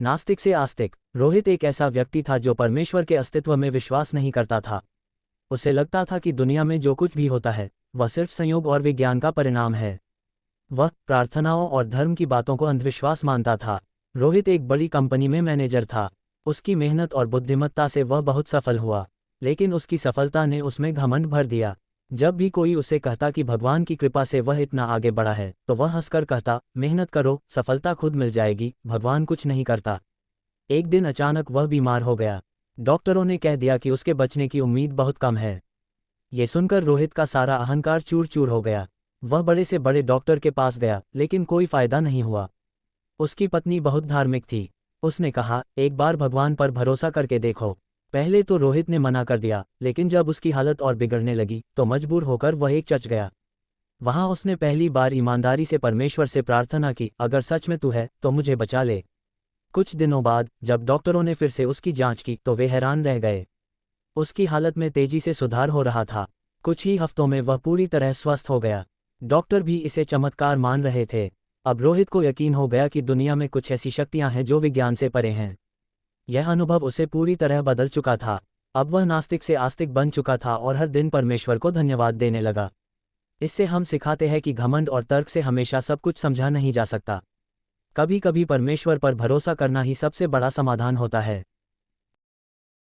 नास्तिक से आस्तिक। रोहित एक ऐसा व्यक्ति था जो परमेश्वर के अस्तित्व में विश्वास नहीं करता था। उसे लगता था कि दुनिया में जो कुछ भी होता है वह सिर्फ संयोग और विज्ञान का परिणाम है। वह प्रार्थनाओं और धर्म की बातों को अंधविश्वास मानता था। रोहित एक बड़ी कंपनी में मैनेजर था। उसकी मेहनत और बुद्धिमत्ता से वह बहुत सफल हुआ, लेकिन उसकी सफलता ने उसमें घमंड भर दिया। जब भी कोई उसे कहता कि भगवान की कृपा से वह इतना आगे बढ़ा है, तो वह हंसकर कहता, मेहनत करो, सफलता खुद मिल जाएगी, भगवान कुछ नहीं करता। एक दिन अचानक वह बीमार हो गया। डॉक्टरों ने कह दिया कि उसके बचने की उम्मीद बहुत कम है। ये सुनकर रोहित का सारा अहंकार चूर चूर हो गया। वह बड़े से बड़े डॉक्टर के पास गया, लेकिन कोई फायदा नहीं हुआ। उसकी पत्नी बहुत धार्मिक थी। उसने कहा, एक बार भगवान पर भरोसा करके देखो। पहले तो रोहित ने मना कर दिया, लेकिन जब उसकी हालत और बिगड़ने लगी तो मजबूर होकर वह एक चर्च गया। वहां उसने पहली बार ईमानदारी से परमेश्वर से प्रार्थना की, अगर सच में तू है तो मुझे बचा ले। कुछ दिनों बाद जब डॉक्टरों ने फिर से उसकी जांच की तो वे हैरान रह गए। उसकी हालत में तेजी से सुधार हो रहा था। कुछ ही हफ्तों में वह पूरी तरह स्वस्थ हो गया। डॉक्टर भी इसे चमत्कार मान रहे थे। अब रोहित को यकीन हो गया कि दुनिया में कुछ ऐसी शक्तियां हैं जो विज्ञान से परे हैं। यह अनुभव उसे पूरी तरह बदल चुका था। अब वह नास्तिक से आस्तिक बन चुका था और हर दिन परमेश्वर को धन्यवाद देने लगा। इससे हम सिखाते हैं कि घमंड और तर्क से हमेशा सब कुछ समझा नहीं जा सकता। कभी कभी परमेश्वर पर भरोसा करना ही सबसे बड़ा समाधान होता है।